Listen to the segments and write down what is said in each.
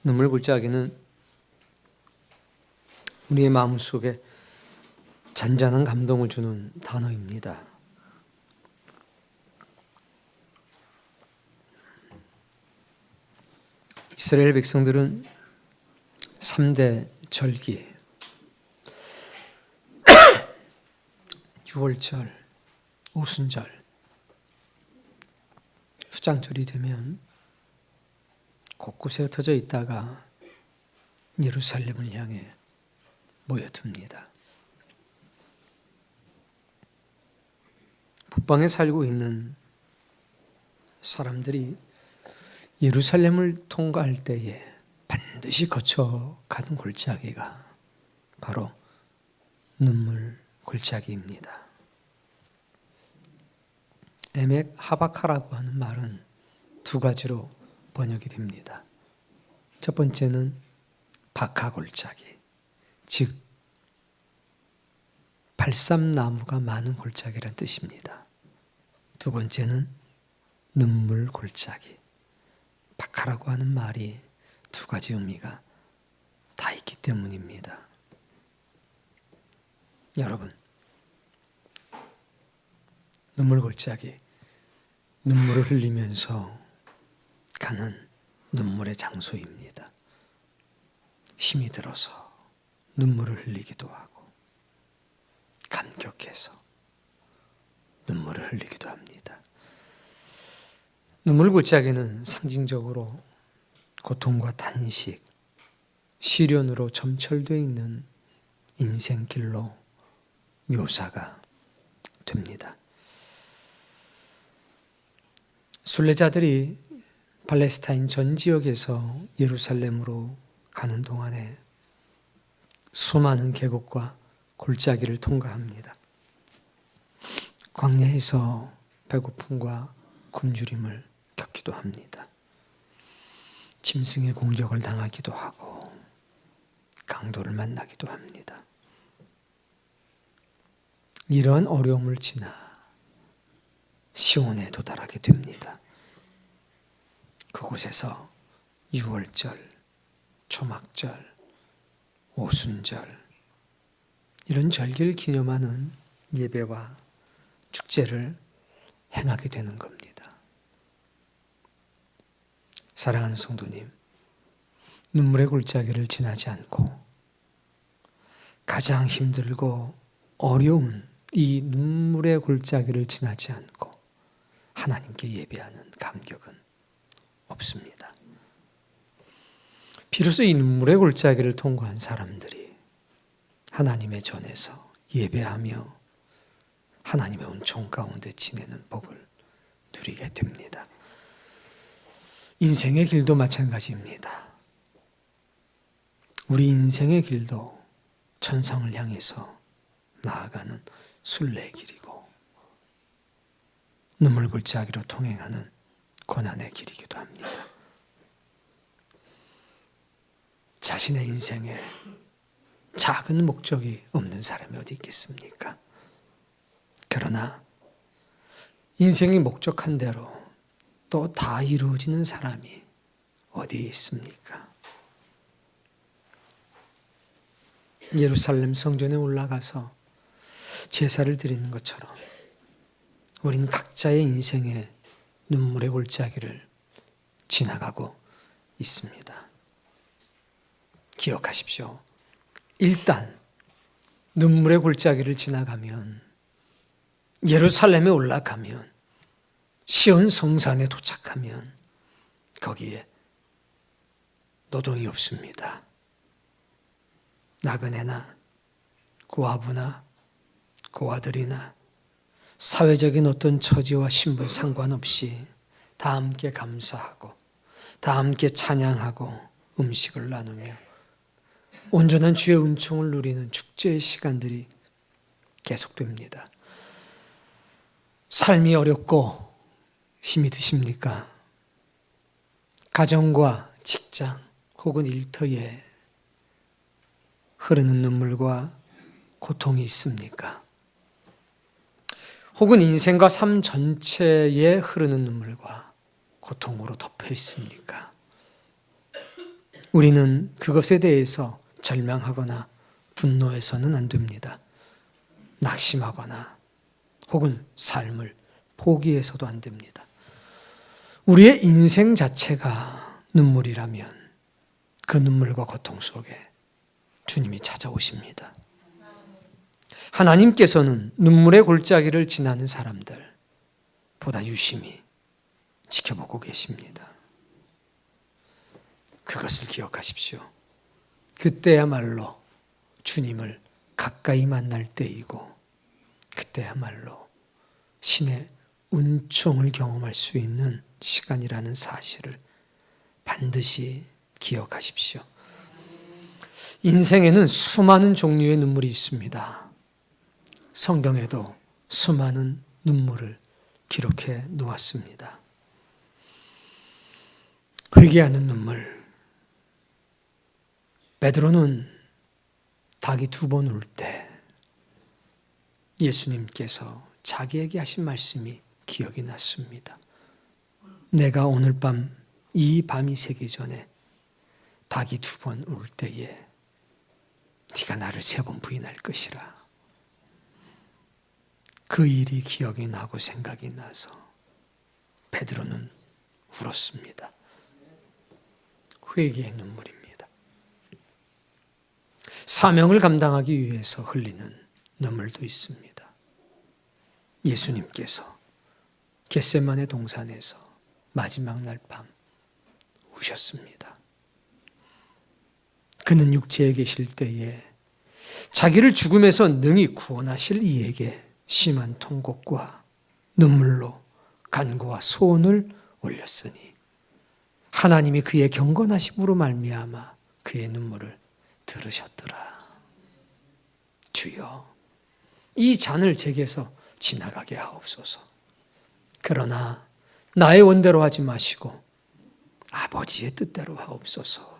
눈물 골짜기는 우리의 마음속에 잔잔한 감동을 주는 단어입니다. 이스라엘 백성들은 3대 절기, 유월절, 오순절, 수장절이 되면 곳곳에 흩어져 있다가 예루살렘을 향해 모여듭니다. 북방에 살고 있는 사람들이 예루살렘을 통과할 때에 반드시 거쳐가는 골짜기가 바로 눈물 골짜기입니다. 에멕 하바카라고 하는 말은 두 가지로 번역이 됩니다. 첫 번째는 바카 골짜기, 즉 발삼나무가 많은 골짜기란 뜻입니다. 두 번째는 눈물 골짜기. 바카라고 하는 말이 두 가지 의미가 다 있기 때문입니다. 여러분, 눈물 골짜기, 눈물을 흘리면서 가는 눈물의 장소입니다. 힘이 들어서 눈물을 흘리기도 하고 감격해서 눈물을 흘리기도 합니다. 눈물 골짜기는 상징적으로 고통과 탄식, 시련으로 점철되어 있는 인생길로 묘사가 됩니다. 순례자들이 팔레스타인 전 지역에서 예루살렘으로 가는 동안에 수많은 계곡과 골짜기를 통과합니다. 광야에서 배고픔과 굶주림을 겪기도 합니다. 짐승의 공격을 당하기도 하고 강도를 만나기도 합니다. 이러한 어려움을 지나 시온에 도달하게 됩니다. 그곳에서 유월절, 초막절, 오순절 이런 절기를 기념하는 예배와 축제를 행하게 되는 겁니다. 사랑하는 성도님, 눈물의 골짜기를 지나지 않고 가장 힘들고 어려운 이 눈물의 골짜기를 지나지 않고 하나님께 예배하는 감격은 없습니다. 비로소 이 눈물의 골짜기를 통과한 사람들이 하나님의 전에서 예배하며 하나님의 은총 가운데 지내는 복을 누리게 됩니다. 인생의 길도 마찬가지입니다. 우리 인생의 길도 천성을 향해서 나아가는 순례의 길이고 눈물 골짜기로 통행하는 고난의 길이기도 합니다. 자신의 인생에 작은 목적이 없는 사람이 어디 있겠습니까? 그러나 인생이 목적한 대로 또 다 이루어지는 사람이 어디에 있습니까? 예루살렘 성전에 올라가서 제사를 드리는 것처럼 우린 각자의 인생에 눈물의 골짜기를 지나가고 있습니다. 기억하십시오. 일단 눈물의 골짜기를 지나가면 예루살렘에 올라가면 시온 성산에 도착하면 거기에 노동이 없습니다. 나그네나 고아부나 고아들이나 사회적인 어떤 처지와 신분 상관없이 다 함께 감사하고 다 함께 찬양하고 음식을 나누며 온전한 주의 은총을 누리는 축제의 시간들이 계속됩니다. 삶이 어렵고 힘이 드십니까? 가정과 직장 혹은 일터에 흐르는 눈물과 고통이 있습니까? 혹은 인생과 삶 전체에 흐르는 눈물과 고통으로 덮여 있습니까? 우리는 그것에 대해서 절망하거나 분노해서는 안 됩니다. 낙심하거나 혹은 삶을 포기해서도 안 됩니다. 우리의 인생 자체가 눈물이라면 그 눈물과 고통 속에 주님이 찾아오십니다. 하나님께서는 눈물의 골짜기를 지나는 사람들보다 유심히 지켜보고 계십니다. 그것을 기억하십시오. 그때야말로 주님을 가까이 만날 때이고 그때야말로 신의 은총을 경험할 수 있는 시간이라는 사실을 반드시 기억하십시오. 인생에는 수많은 종류의 눈물이 있습니다. 성경에도 수많은 눈물을 기록해 놓았습니다. 회개하는 눈물. 베드로는 닭이 2번 울 때 예수님께서 자기에게 하신 말씀이 기억이 났습니다. 내가 오늘 밤 이 밤이 새기 전에 닭이 2번 울 때에 네가 나를 3번 부인할 것이라. 그 일이 기억이 나고 생각이 나서 베드로는 울었습니다. 회개의 눈물입니다. 사명을 감당하기 위해서 흘리는 눈물도 있습니다. 예수님께서 겟세마네 동산에서 마지막 날 밤 우셨습니다. 그는 육체에 계실 때에 자기를 죽음에서 능히 구원하실 이에게 심한 통곡과 눈물로 간구와 소원을 올렸으니 하나님이 그의 경건하심으로 말미암아 그의 눈물을 들으셨더라. 주여, 이 잔을 제게서 지나가게 하옵소서. 그러나 나의 원대로 하지 마시고 아버지의 뜻대로 하옵소서.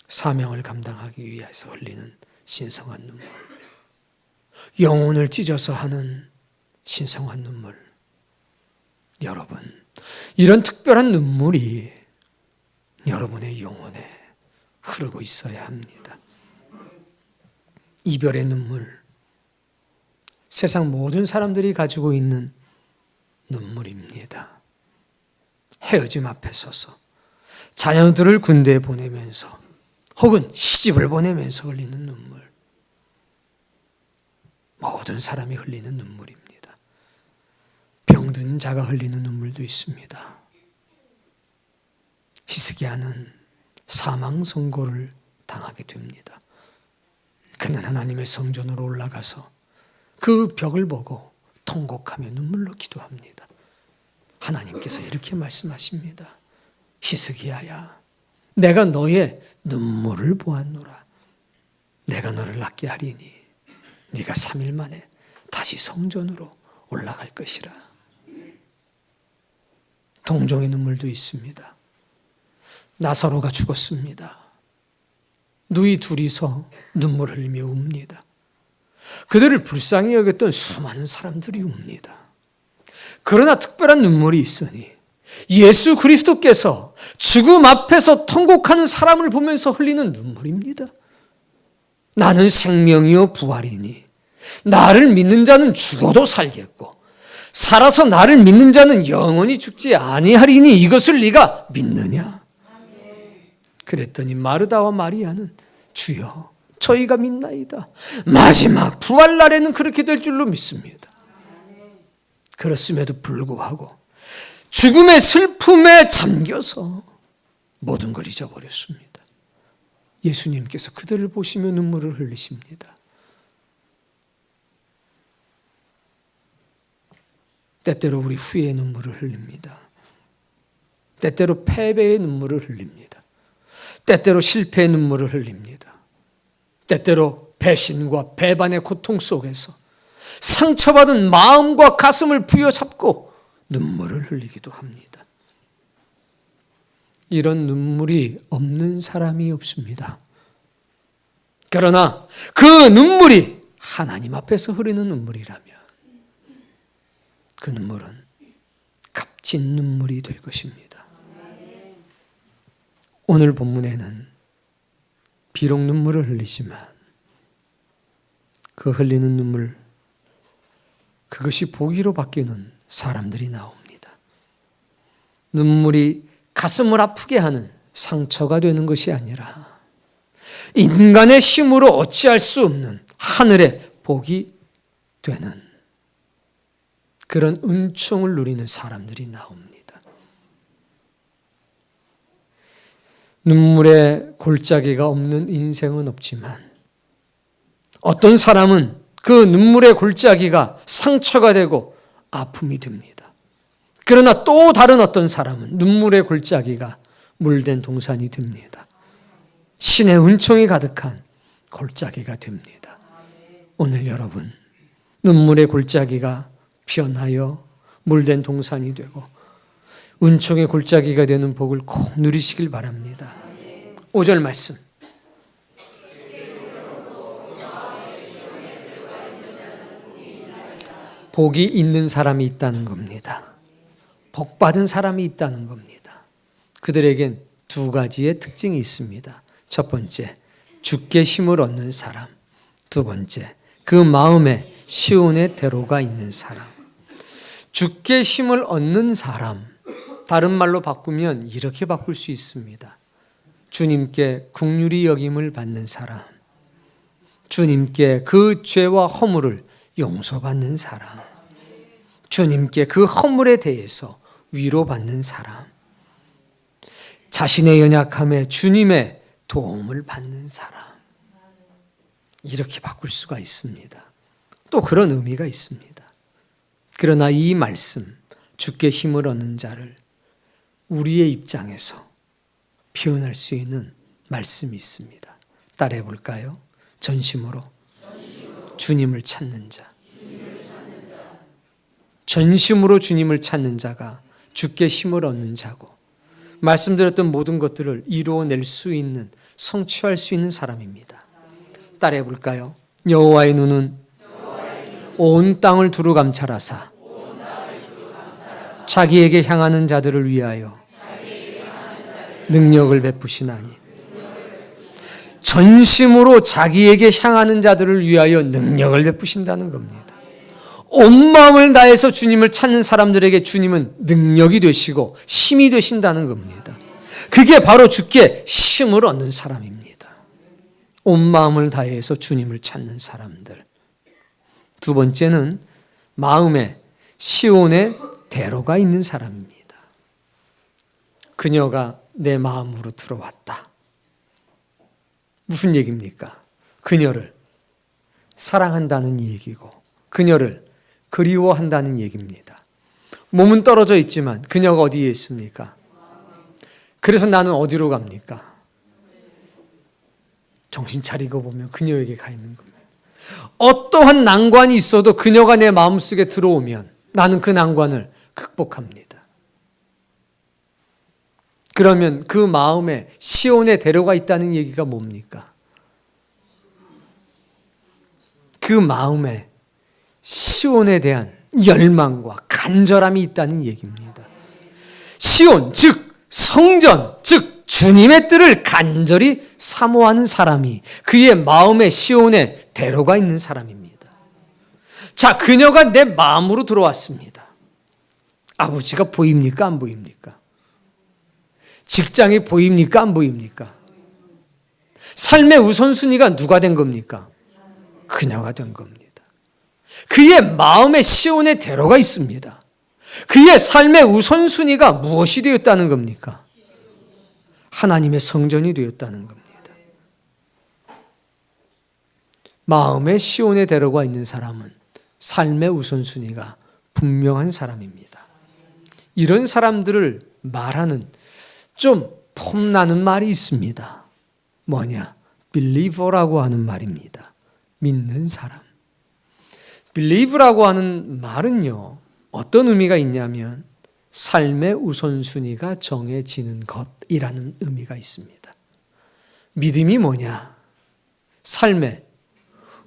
사명을 감당하기 위해서 흘리는 신성한 눈물, 영혼을 찢어서 하는 신성한 눈물. 여러분, 이런 특별한 눈물이 여러분의 영혼에 흐르고 있어야 합니다. 이별의 눈물, 세상 모든 사람들이 가지고 있는 눈물입니다. 헤어짐 앞에 서서 자녀들을 군대에 보내면서 혹은 시집을 보내면서 흘리는 눈물, 모든 사람이 흘리는 눈물입니다. 병든 자가 흘리는 눈물도 있습니다. 히스기야는 사망 선고를 당하게 됩니다. 그는 하나님의 성전으로 올라가서 그 벽을 보고 통곡하며 눈물로 기도합니다. 하나님께서 이렇게 말씀하십니다. 히스기야야, 내가 너의 눈물을 보았노라. 내가 너를 낫게 하리니 네가 3일 만에 다시 성전으로 올라갈 것이라. 동정의 눈물도 있습니다. 나사로가 죽었습니다. 누이 둘이서 눈물 흘리며 웁니다. 그들을 불쌍히 여겼던 수많은 사람들이 웁니다. 그러나 특별한 눈물이 있으니 예수 그리스도께서 죽음 앞에서 통곡하는 사람을 보면서 흘리는 눈물입니다. 나는 생명이요 부활이니 나를 믿는 자는 죽어도 살겠고 살아서 나를 믿는 자는 영원히 죽지 아니하리니 이것을 네가 믿느냐? 그랬더니 마르다와 마리아는 주여 저희가 믿나이다. 마지막 부활날에는 그렇게 될 줄로 믿습니다. 그렇음에도 불구하고 죽음의 슬픔에 잠겨서 모든 걸 잊어버렸습니다. 예수님께서 그들을 보시며 눈물을 흘리십니다. 때때로 우리 후회의 눈물을 흘립니다. 때때로 패배의 눈물을 흘립니다. 때때로 실패의 눈물을 흘립니다. 때때로 배신과 배반의 고통 속에서 상처받은 마음과 가슴을 부여잡고 눈물을 흘리기도 합니다. 이런 눈물이 없는 사람이 없습니다. 그러나 그 눈물이 하나님 앞에서 흐르는 눈물이라면 그 눈물은 값진 눈물이 될 것입니다. 오늘 본문에는 비록 눈물을 흘리지만 그 흘리는 눈물, 그것이 보기로 바뀌는 사람들이 나옵니다. 눈물이 가슴을 아프게 하는 상처가 되는 것이 아니라 인간의 힘으로 어찌할 수 없는 하늘의 복이 되는 그런 은총을 누리는 사람들이 나옵니다. 눈물의 골짜기가 없는 인생은 없지만 어떤 사람은 그 눈물의 골짜기가 상처가 되고 아픔이 됩니다. 그러나 또 다른 어떤 사람은 눈물의 골짜기가 물된 동산이 됩니다. 신의 은총이 가득한 골짜기가 됩니다. 오늘 여러분, 눈물의 골짜기가 변하여 물된 동산이 되고 은총의 골짜기가 되는 복을 꼭 누리시길 바랍니다. 5절 말씀. 복이 있는 사람이 있다는 겁니다. 복 받은 사람이 있다는 겁니다. 그들에겐 두 가지의 특징이 있습니다. 첫 번째, 주께 힘을 얻는 사람. 두 번째, 그 마음에 시온의 대로가 있는 사람. 주께 힘을 얻는 사람. 다른 말로 바꾸면 이렇게 바꿀 수 있습니다. 주님께 긍휼히 여김을 받는 사람. 주님께 그 죄와 허물을 용서받는 사람. 주님께 그 허물에 대해서 위로받는 사람. 자신의 연약함에 주님의 도움을 받는 사람. 이렇게 바꿀 수가 있습니다. 또 그런 의미가 있습니다. 그러나 이 말씀, 주께 힘을 얻는 자를 우리의 입장에서 표현할 수 있는 말씀이 있습니다. 따라해 볼까요? 전심으로 주님을 찾는 자. 전심으로 주님을 찾는 자가 주께 힘을 얻는 자고, 말씀드렸던 모든 것들을 이루어낼 수 있는, 성취할 수 있는 사람입니다. 따라해 볼까요? 여호와의 눈은 온 땅을 두루 감찰하사 자기에게 향하는 자들을 위하여 능력을 베푸시나니. 전심으로 자기에게 향하는 자들을 위하여 능력을 베푸신다는 겁니다. 온 마음을 다해서 주님을 찾는 사람들에게 주님은 능력이 되시고 힘이 되신다는 겁니다. 그게 바로 주께 힘을 얻는 사람입니다. 온 마음을 다해서 주님을 찾는 사람들. 두 번째는 마음에 시온의 대로가 있는 사람입니다. 그녀가 내 마음으로 들어왔다. 무슨 얘기입니까? 그녀를 사랑한다는 얘기고 그녀를 그리워한다는 얘기입니다. 몸은 떨어져 있지만 그녀가 어디에 있습니까? 그래서 나는 어디로 갑니까? 정신 차리고 보면 그녀에게 가 있는 겁니다. 어떠한 난관이 있어도 그녀가 내 마음속에 들어오면 나는 그 난관을 극복합니다. 그러면 그 마음에 시온의 대로가 있다는 얘기가 뭡니까? 그 마음에 시온에 대한 열망과 간절함이 있다는 얘기입니다. 시온, 즉 성전, 즉 주님의 뜻을 간절히 사모하는 사람이 그의 마음에 시온의 대로가 있는 사람입니다. 자, 그녀가 내 마음으로 들어왔습니다. 아버지가 보입니까? 안 보입니까? 직장이 보입니까? 안 보입니까? 삶의 우선순위가 누가 된 겁니까? 그녀가 된 겁니다. 그의 마음에 시온의 대로가 있습니다. 그의 삶의 우선순위가 무엇이 되었다는 겁니까? 하나님의 성전이 되었다는 겁니다. 마음에 시온의 대로가 있는 사람은 삶의 우선순위가 분명한 사람입니다. 이런 사람들을 말하는 좀 폼나는 말이 있습니다. 뭐냐? believer라고 하는 말입니다. 믿는 사람. believe라고 하는 말은요, 어떤 의미가 있냐면 삶의 우선순위가 정해지는 것이라는 의미가 있습니다. 믿음이 뭐냐? 삶의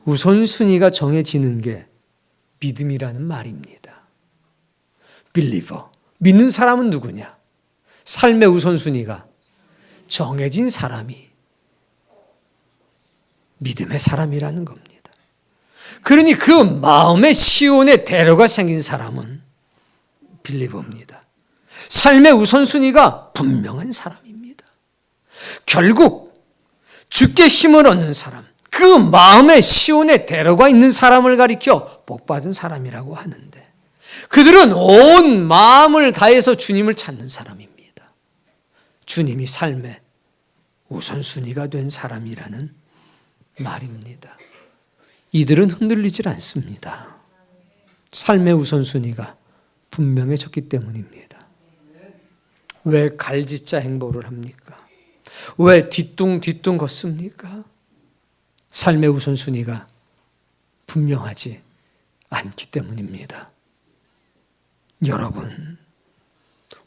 우선순위가 정해지는 게 믿음이라는 말입니다. believer. 믿는 사람은 누구냐? 삶의 우선순위가 정해진 사람이 믿음의 사람이라는 겁니다. 그러니 그 마음의 시온의 대로가 생긴 사람은 빌리보입니다. 삶의 우선순위가 분명한 사람입니다. 결국 주께 힘을 얻는 사람, 그 마음의 시온의 대로가 있는 사람을 가리켜 복받은 사람이라고 하는데, 그들은 온 마음을 다해서 주님을 찾는 사람입니다. 주님이 삶의 우선순위가 된 사람이라는 말입니다. 이들은 흔들리질 않습니다. 삶의 우선순위가 분명해졌기 때문입니다. 왜 갈짓자 행보를 합니까? 왜 뒤뚱뒤뚱 걷습니까? 삶의 우선순위가 분명하지 않기 때문입니다. 여러분,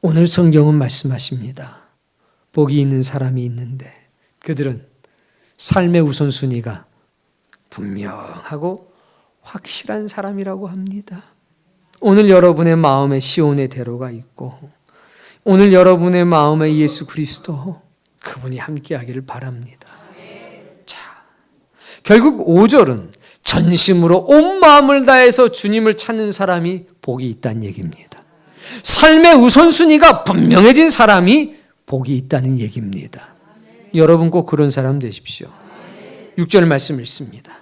오늘 성경은 말씀하십니다. 복이 있는 사람이 있는데 그들은 삶의 우선순위가 분명하고 확실한 사람이라고 합니다. 오늘 여러분의 마음에 시온의 대로가 있고, 오늘 여러분의 마음에 예수 그리스도, 그분이 함께하기를 바랍니다. 자, 결국 5절은 전심으로 온 마음을 다해서 주님을 찾는 사람이 복이 있다는 얘기입니다. 삶의 우선순위가 분명해진 사람이 복이 있다는 얘기입니다. 여러분 꼭 그런 사람 되십시오. 6절 말씀 읽습니다.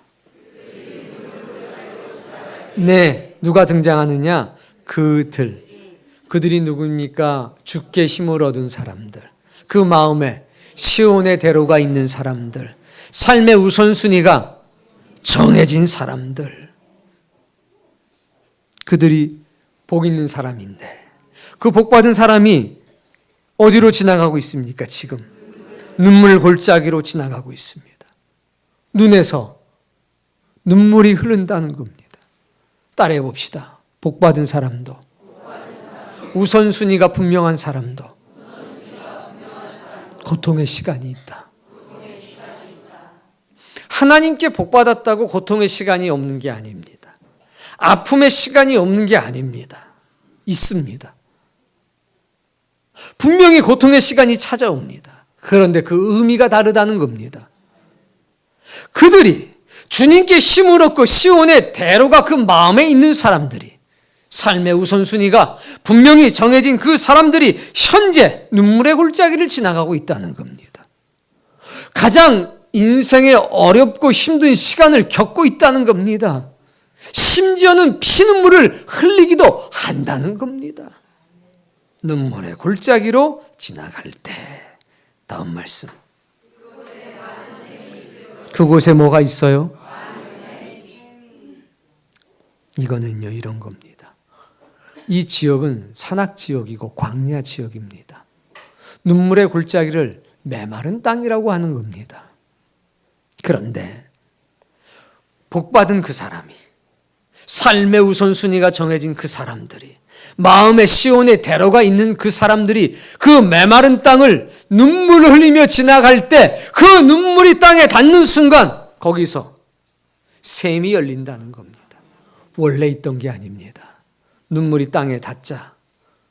네, 누가 등장하느냐? 그들이 누구입니까? 주께 힘을 얻은 사람들, 그 마음에 시온의 대로가 있는 사람들, 삶의 우선순위가 정해진 사람들, 그들이 복 있는 사람인데, 그 복받은 사람이 어디로 지나가고 있습니까? 지금 눈물 골짜기로 지나가고 있습니다. 눈에서 눈물이 흐른다는 겁니다. 따라해 봅시다. 복받은 사람도, 우선순위가 분명한 사람도 고통의 시간이 있다. 하나님께 복받았다고 고통의 시간이 없는 게 아닙니다. 아픔의 시간이 없는 게 아닙니다. 있습니다. 분명히 고통의 시간이 찾아옵니다. 그런데 그 의미가 다르다는 겁니다. 그들이 주님께 힘을 얻고 시온의 대로가 그 마음에 있는 사람들이, 삶의 우선순위가 분명히 정해진 그 사람들이 현재 눈물의 골짜기를 지나가고 있다는 겁니다. 가장 인생의 어렵고 힘든 시간을 겪고 있다는 겁니다. 심지어는 피눈물을 흘리기도 한다는 겁니다. 눈물의 골짜기로 지나갈 때, 다음 말씀. 그곳에 뭐가 있어요? 이거는요, 이런 겁니다. 이 지역은 산악지역이고 광야 지역입니다. 눈물의 골짜기를 메마른 땅이라고 하는 겁니다. 그런데 복받은 그 사람이, 삶의 우선순위가 정해진 그 사람들이, 마음의 시온의 대로가 있는 그 사람들이 그 메마른 땅을 눈물을 흘리며 지나갈 때, 그 눈물이 땅에 닿는 순간 거기서 샘이 열린다는 겁니다. 원래 있던 게 아닙니다. 눈물이 땅에 닿자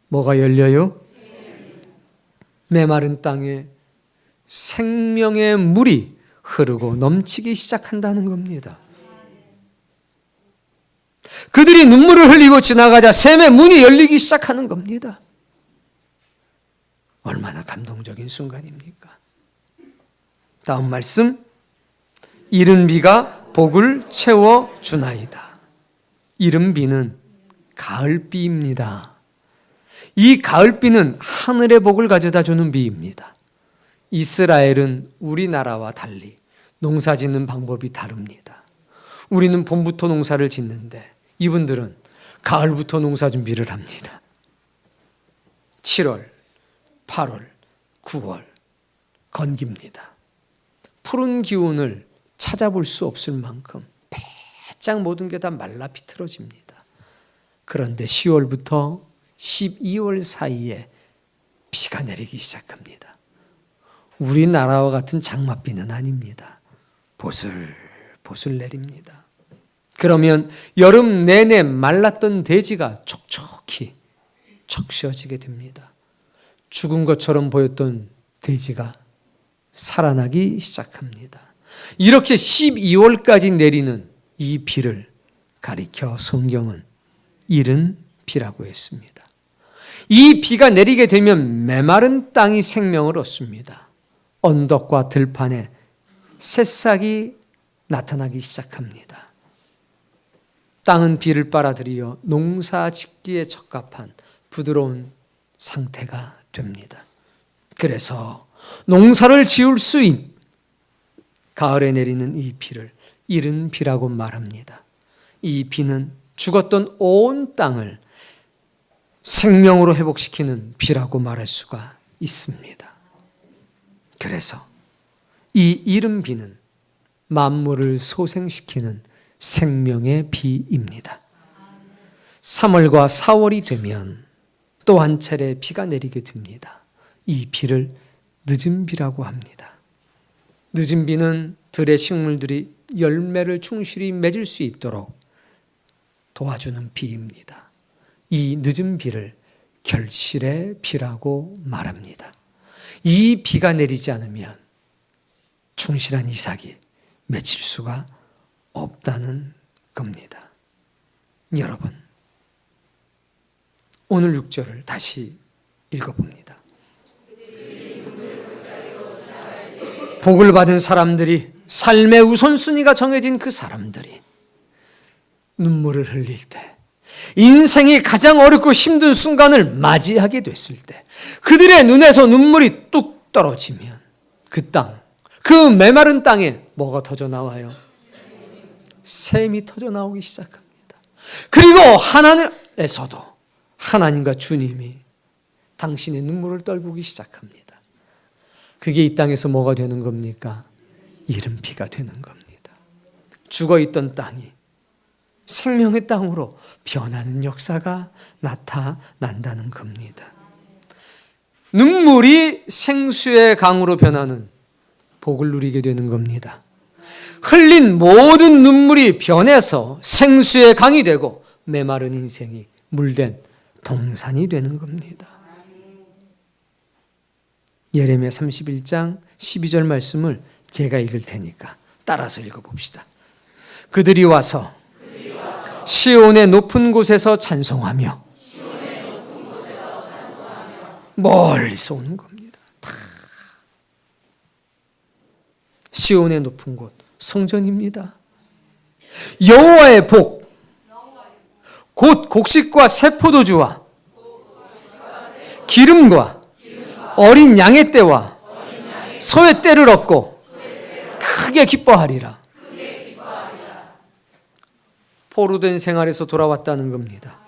뭐가 열려요? 메마른 땅에 생명의 물이 흐르고 넘치기 시작한다는 겁니다. 그들이 눈물을 흘리고 지나가자 샘의 문이 열리기 시작하는 겁니다. 얼마나 감동적인 순간입니까? 다음 말씀. 이른 비가 복을 채워주나이다. 이른 비는 가을비입니다. 이 가을비는 하늘의 복을 가져다 주는 비입니다. 이스라엘은 우리나라와 달리 농사 짓는 방법이 다릅니다. 우리는 봄부터 농사를 짓는데 이분들은 가을부터 농사 준비를 합니다. 7월, 8월, 9월 건깁니다. 푸른 기운을 찾아볼 수 없을 만큼 바짝 모든 게 다 말라 비틀어집니다. 그런데 10월부터 12월 사이에 비가 내리기 시작합니다. 우리나라와 같은 장맛비는 아닙니다. 보슬보슬 내립니다. 그러면 여름 내내 말랐던 대지가 촉촉히 적셔지게 됩니다. 죽은 것처럼 보였던 대지가 살아나기 시작합니다. 이렇게 12월까지 내리는 이 비를 가리켜 성경은 이른 비라고 했습니다. 이 비가 내리게 되면 메마른 땅이 생명을 얻습니다. 언덕과 들판에 새싹이 나타나기 시작합니다. 땅은 비를 빨아들여 농사 짓기에 적합한 부드러운 상태가 됩니다. 그래서 농사를 지을 수 있는 가을에 내리는 이 비를 이른 비라고 말합니다. 이 비는 죽었던 온 땅을 생명으로 회복시키는 비라고 말할 수가 있습니다. 그래서 이 이른 비는 만물을 소생시키는 생명의 비입니다. 3월과 4월이 되면 또 한 차례 비가 내리게 됩니다. 이 비를 늦은 비라고 합니다. 늦은 비는 들의 식물들이 열매를 충실히 맺을 수 있도록 도와주는 비입니다. 이 늦은 비를 결실의 비라고 말합니다. 이 비가 내리지 않으면 충실한 이삭이 맺힐 수가 없다는 겁니다. 여러분, 오늘 6절을 다시 읽어봅니다. 복을 받은 사람들이, 삶의 우선순위가 정해진 그 사람들이 눈물을 흘릴 때, 인생이 가장 어렵고 힘든 순간을 맞이하게 됐을 때, 그들의 눈에서 눈물이 뚝 떨어지면 그 땅, 그 메마른 땅에 뭐가 터져 나와요? 샘이 터져 나오기 시작합니다. 그리고 하나님에서도 하나님과 주님이 당신의 눈물을 떨구기 시작합니다. 그게 이 땅에서 뭐가 되는 겁니까? 이른 비가 되는 겁니다. 죽어있던 땅이 생명의 땅으로 변하는 역사가 나타난다는 겁니다. 눈물이 생수의 강으로 변하는 복을 누리게 되는 겁니다. 흘린 모든 눈물이 변해서 생수의 강이 되고 메마른 인생이 물된 동산이 되는 겁니다. 예레미야 31장 12절 말씀을 제가 읽을 테니까 따라서 읽어봅시다. 그들이 와서 시온의 높은 곳에서 찬송하며 멀리서 오는 겁니다. 다 시온의 높은 곳, 성전입니다. 여호와의 복, 곧 곡식과 새 포도주와 기름과 어린 양의 떼와 소의 떼를 얻고 크게 기뻐하리라. 포로된 생활에서 돌아왔다는 겁니다.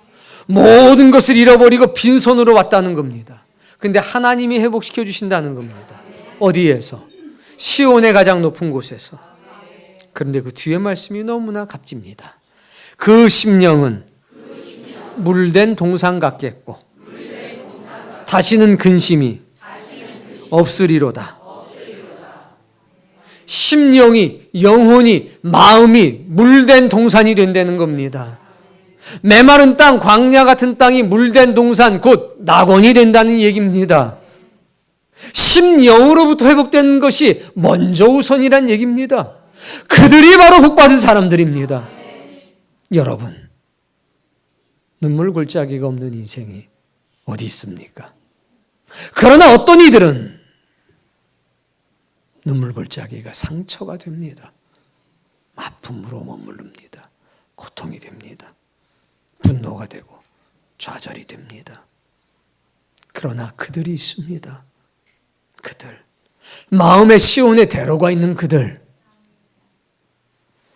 모든 것을 잃어버리고 빈손으로 왔다는 겁니다. 근데 하나님이 회복시켜 주신다는 겁니다. 어디에서? 시온의 가장 높은 곳에서. 그런데 그 뒤에 말씀이 너무나 값집니다. 그 심령은 물된 동산 같겠고 다시는 근심이 없으리로다. 심령이, 영혼이, 마음이 물된 동산이 된다는 겁니다. 메마른 땅, 광야 같은 땅이 물된 동산, 곧 낙원이 된다는 얘기입니다. 심령으로부터 회복된 것이 먼저 우선이란 얘기입니다. 그들이 바로 복받은 사람들입니다. 여러분, 눈물 골짜기가 없는 인생이 어디 있습니까? 그러나 어떤 이들은 눈물 골짜기가 상처가 됩니다. 아픔으로 머무릅니다. 고통이 됩니다. 분노가 되고 좌절이 됩니다. 그러나 그들이 있습니다. 그들, 마음의 시온에 대로가 있는 그들,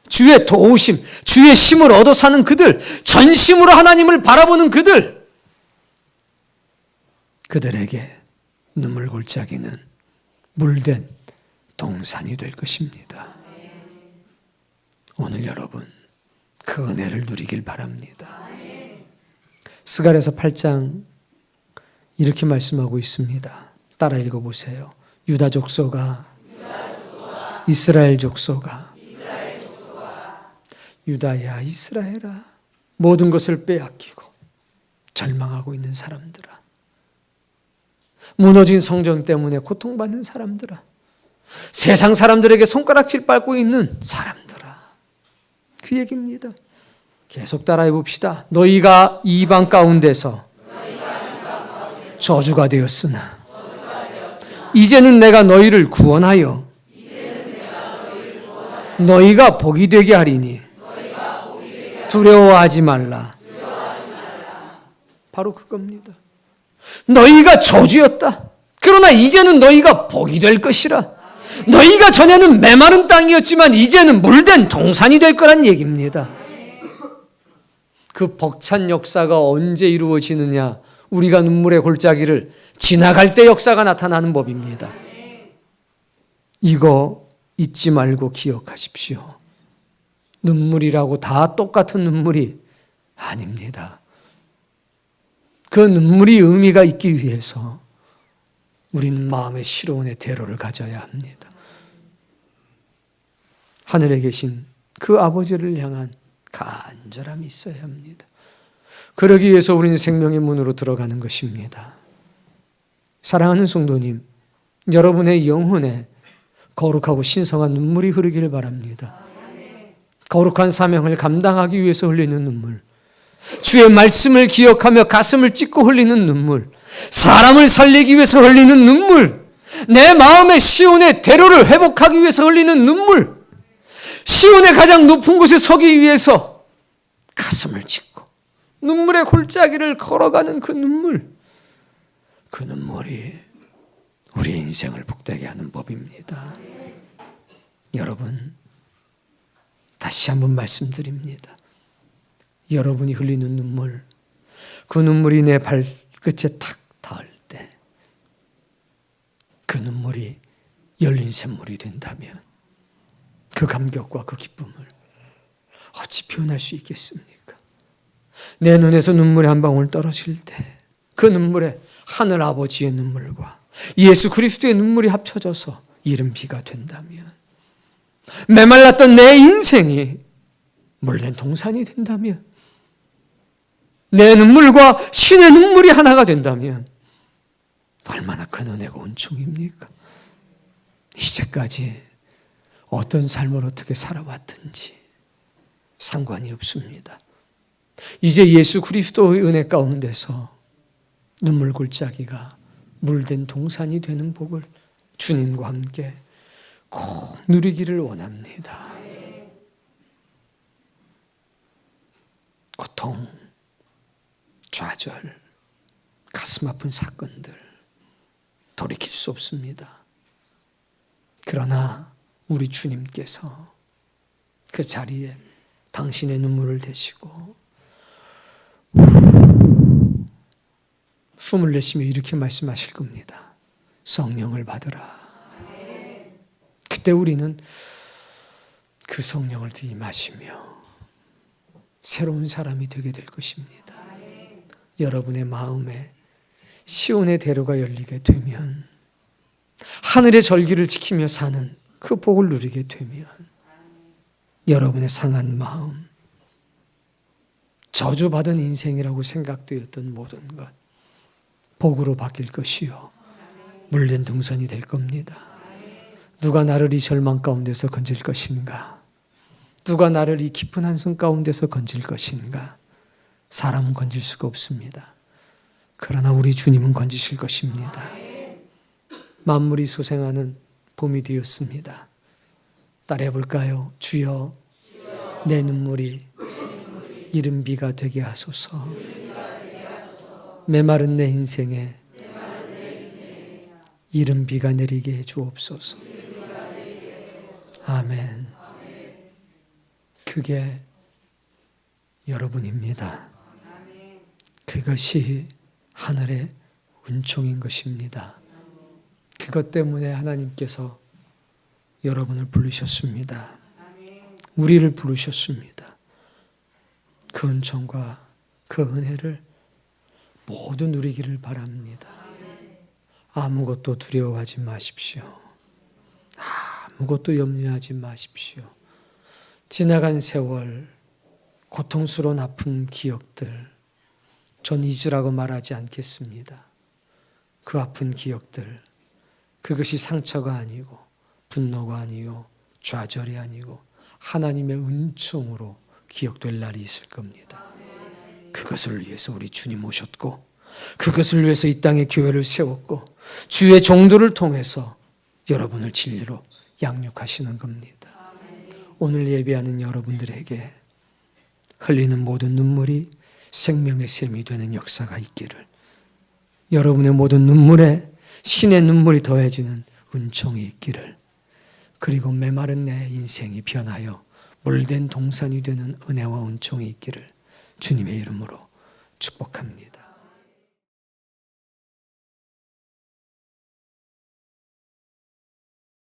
주의 도우심, 주의 힘을 얻어 사는 그들, 전심으로 하나님을 바라보는 그들, 그들에게 눈물 골짜기는 물된 동산이 될 것입니다. 오늘 여러분 그 은혜를 누리길 바랍니다. 스가랴서 8장 이렇게 말씀하고 있습니다. 따라 읽어보세요. 유다 족속아, 이스라엘 족속아, 유다야 이스라엘아, 모든 것을 빼앗기고 절망하고 있는 사람들아, 무너진 성전 때문에 고통받는 사람들아, 세상 사람들에게 손가락질 빨고 있는 사람들아. 그 얘기입니다. 계속 따라해 봅시다. 너희가 이방 가운데서 저주가 되었으나 이제는 내가 너희를 구원하여 너희가 복이 되게 하리니 두려워하지 말라. 바로 그겁니다. 너희가 저주였다. 그러나 이제는 너희가 복이 될 것이라. 너희가 전에는 메마른 땅이었지만 이제는 물된 동산이 될 거란 얘기입니다. 그 벅찬 역사가 언제 이루어지느냐? 우리가 눈물의 골짜기를 지나갈 때 역사가 나타나는 법입니다. 이거 잊지 말고 기억하십시오. 눈물이라고 다 똑같은 눈물이 아닙니다. 그 눈물이 의미가 있기 위해서 우리는 마음의 시로운의 대로를 가져야 합니다. 하늘에 계신 그 아버지를 향한 간절함이 있어야 합니다. 그러기 위해서 우리는 생명의 문으로 들어가는 것입니다. 사랑하는 성도님, 여러분의 영혼에 거룩하고 신성한 눈물이 흐르기를 바랍니다. 거룩한 사명을 감당하기 위해서 흘리는 눈물, 주의 말씀을 기억하며 가슴을 찢고 흘리는 눈물, 사람을 살리기 위해서 흘리는 눈물, 내 마음의 시온의 대로를 회복하기 위해서 흘리는 눈물, 시온의 가장 높은 곳에 서기 위해서 가슴을 찢고 눈물의 골짜기를 걸어가는 그 눈물, 그 눈물이 우리 인생을 복되게 하는 법입니다. 여러분, 다시 한번 말씀드립니다. 여러분이 흘리는 눈물, 그 눈물이 내 발끝에 탁 닿을 때 그 눈물이 열린 샘물이 된다면 그 감격과 그 기쁨을 어찌 표현할 수 있겠습니까? 내 눈에서 눈물이 한 방울 떨어질 때 그 눈물에 하늘 아버지의 눈물과 예수 그리스도의 눈물이 합쳐져서 이른 비가 된다면, 메말랐던 내 인생이 물된 동산이 된다면, 내 눈물과 신의 눈물이 하나가 된다면 얼마나 큰 은혜가 은총입니까? 이제까지 어떤 삶을 어떻게 살아왔든지 상관이 없습니다. 이제 예수 그리스도의 은혜 가운데서 눈물 골짜기가 물된 동산이 되는 복을 주님과 함께 꼭 누리기를 원합니다. 고통, 좌절, 가슴 아픈 사건들 돌이킬 수 없습니다. 그러나 우리 주님께서 그 자리에 당신의 눈물을 대시고 숨을 내쉬며 이렇게 말씀하실 겁니다. 성령을 받으라. 그때 우리는 그 성령을 임하시며 새로운 사람이 되게 될 것입니다. 여러분의 마음에 시온의 대로가 열리게 되면, 하늘의 절기를 지키며 사는 그 복을 누리게 되면, 여러분의 상한 마음, 저주받은 인생이라고 생각되었던 모든 것 복으로 바뀔 것이요 물된 동산이 될 겁니다. 누가 나를 이 절망 가운데서 건질 것인가? 누가 나를 이 깊은 한숨 가운데서 건질 것인가? 사람은 건질 수가 없습니다. 그러나 우리 주님은 건지실 것입니다. 만물이 소생하는 봄이 되었습니다. 따라해 볼까요? 주여, 내 눈물이 이른 비가 되게 하소서. 메마른 내 인생에 이른 비가 내리게 해 주옵소서. 아멘. 그게 여러분입니다. 그것이 하늘의 은총인 것입니다. 그것 때문에 하나님께서 여러분을 부르셨습니다. 우리를 부르셨습니다. 그 은총과 그 은혜를 모두 누리기를 바랍니다. 아무것도 두려워하지 마십시오. 아무것도 염려하지 마십시오. 지나간 세월, 고통스러운 아픈 기억들, 전 잊으라고 말하지 않겠습니다. 그 아픈 기억들, 그것이 상처가 아니고 분노가 아니요 좌절이 아니고 하나님의 은총으로 기억될 날이 있을 겁니다. 그것을 위해서 우리 주님 오셨고 그것을 위해서 이 땅에 교회를 세웠고 주의 종도를 통해서 여러분을 진리로 양육하시는 겁니다. 오늘 예배하는 여러분들에게 흘리는 모든 눈물이 생명의 샘이 되는 역사가 있기를, 여러분의 모든 눈물에 신의 눈물이 더해지는 은총이 있기를, 그리고 메마른 내 인생이 변하여 물된 동산이 되는 은혜와 은총이 있기를 주님의 이름으로 축복합니다.